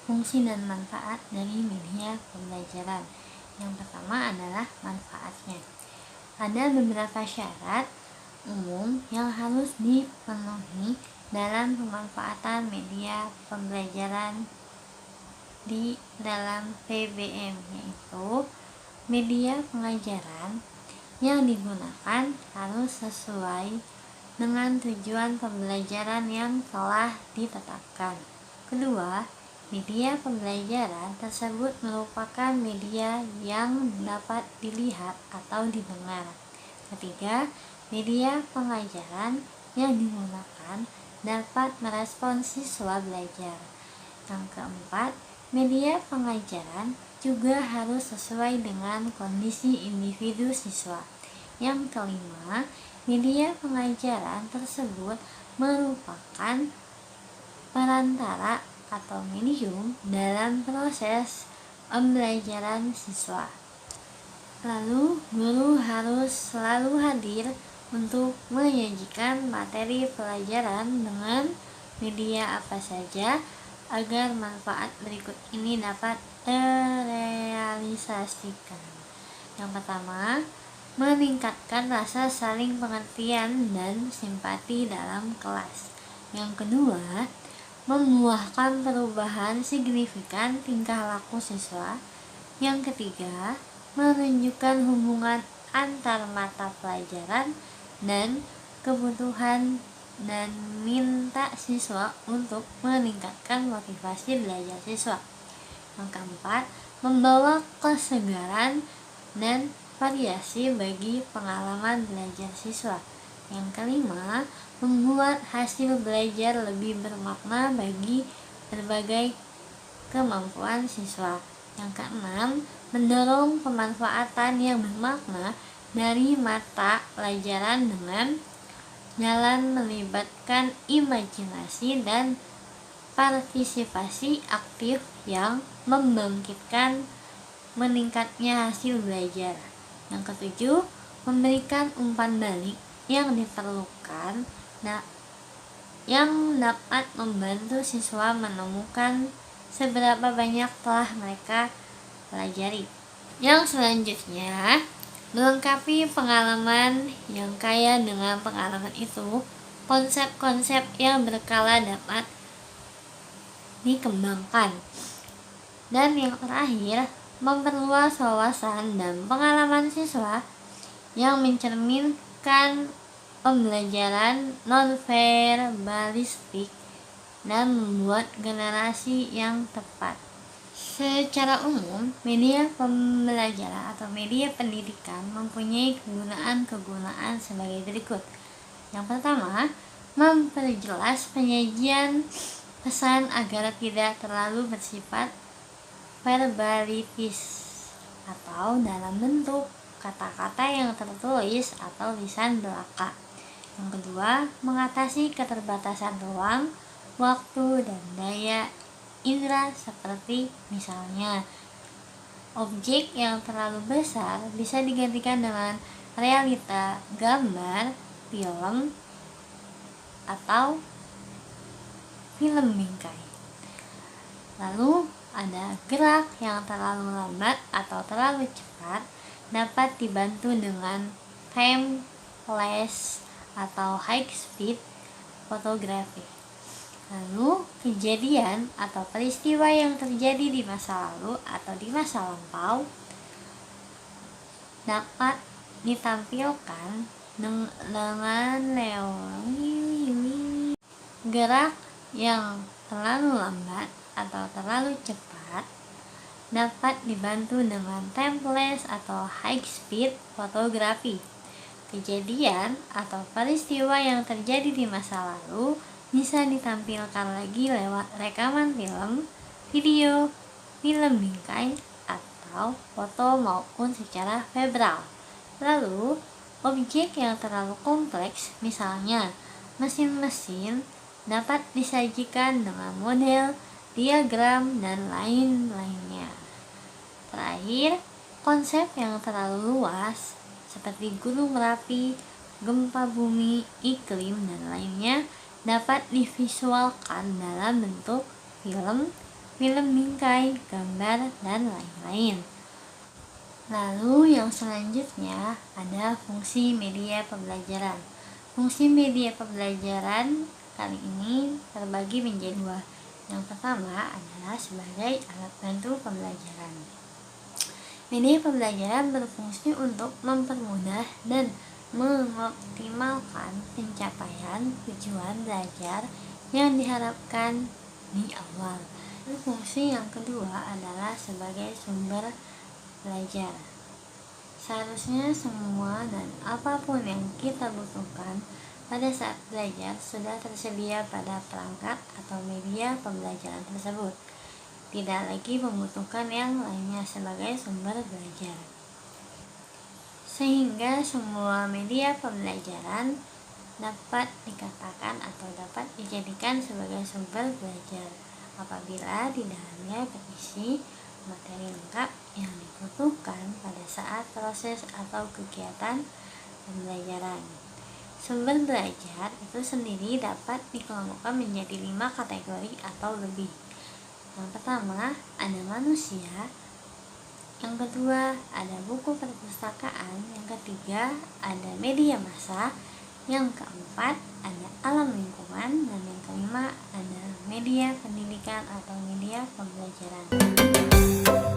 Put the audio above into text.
fungsi dan manfaat dari media pembelajaran. Yang pertama adalah manfaatnya. Ada beberapa syarat umum yang harus dipenuhi dalam pemanfaatan media pembelajaran di dalam PBM, yaitu media pengajaran yang digunakan harus sesuai dengan tujuan pembelajaran yang telah ditetapkan. Kedua, media pembelajaran tersebut merupakan media yang dapat dilihat atau didengar. Ketiga, media pengajaran yang digunakan dapat merespons siswa belajar. Yang keempat, media pengajaran juga harus sesuai dengan kondisi individu siswa. Yang kelima, media pengajaran tersebut merupakan perantara atau medium dalam proses pembelajaran siswa. Lalu, guru harus selalu hadir untuk menyajikan materi pelajaran dengan media apa saja agar manfaat berikut ini dapat terrealisasikan. Yang pertama, meningkatkan rasa saling pengertian dan simpati dalam kelas. Yang kedua, membuahkan perubahan signifikan tingkah laku siswa. Yang ketiga, menunjukkan hubungan antar mata pelajaran dan kebutuhan dan minta siswa untuk meningkatkan motivasi belajar siswa. Yang keempat, membawa kesegaran dan variasi bagi pengalaman belajar siswa. Yang kelima, membuat hasil belajar lebih bermakna bagi berbagai kemampuan siswa. Yang keenam, mendorong pemanfaatan yang bermakna dari mata pelajaran dengan jalan melibatkan imajinasi dan partisipasi aktif yang membangkitkan meningkatnya hasil belajar. Yang ketujuh, memberikan umpan balik yang diperlukan yang dapat membantu siswa menemukan seberapa banyak telah mereka pelajari. Yang selanjutnya, melengkapi pengalaman yang kaya dengan pengalaman itu, konsep-konsep yang berkala dapat dikembangkan. Dan yang terakhir, memperluas wawasan dan pengalaman siswa yang mencerminkan pembelajaran non-verbalistik dan membuat generasi yang tepat. Secara umum, media pembelajaran atau media pendidikan mempunyai kegunaan-kegunaan sebagai berikut. Yang pertama, memperjelas penyajian pesan agar tidak terlalu bersifat verbalitis atau dalam bentuk kata-kata yang tertulis atau lisan belaka. Yang kedua, mengatasi keterbatasan ruang, waktu, dan daya indera seperti misalnya objek yang terlalu besar bisa digantikan dengan realita gambar, film, atau film bingkai. Lalu ada gerak yang terlalu lambat atau terlalu cepat dapat dibantu dengan timeless atau high speed fotografi. Lalu kejadian atau peristiwa yang terjadi di masa lalu atau di masa lampau dapat ditampilkan dengan gerak yang terlalu lambat atau terlalu cepat dapat dibantu dengan timeless atau high speed fotografi. Kejadian atau peristiwa yang terjadi di masa lalu bisa ditampilkan lagi lewat rekaman film, video, film bingkai, atau foto maupun secara verbal. Lalu, objek yang terlalu kompleks, misalnya mesin-mesin, dapat disajikan dengan model, diagram, dan lain-lainnya. Terakhir, konsep yang terlalu luas seperti gunung Merapi, gempa bumi, iklim, dan lainnya dapat divisualkan dalam bentuk film, film bingkai, gambar, dan lain-lain. Lalu yang selanjutnya ada fungsi media pembelajaran. Fungsi media pembelajaran kali ini terbagi menjadi dua. Yang pertama adalah sebagai alat bantu pembelajaran. Media pembelajaran berfungsi untuk mempermudah dan mengoptimalkan pencapaian tujuan belajar yang diharapkan di awal. Fungsi yang kedua adalah sebagai sumber belajar. Seharusnya semua dan apapun yang kita butuhkan pada saat belajar sudah tersedia pada perangkat atau media pembelajaran tersebut. Tidak lagi membutuhkan yang lainnya sebagai sumber belajar. Sehingga semua media pembelajaran dapat dikatakan atau dapat dijadikan sebagai sumber belajar apabila di dalamnya berisi materi lengkap yang dibutuhkan pada saat proses atau kegiatan pembelajaran. Sumber belajar itu sendiri dapat dikelompokkan menjadi 5 kategori atau lebih. Yang pertama, ada manusia. Yang kedua, ada buku perpustakaan. Yang ketiga, ada media massa. Yang keempat, ada alam lingkungan. Dan yang kelima, ada media pendidikan atau media pembelajaran.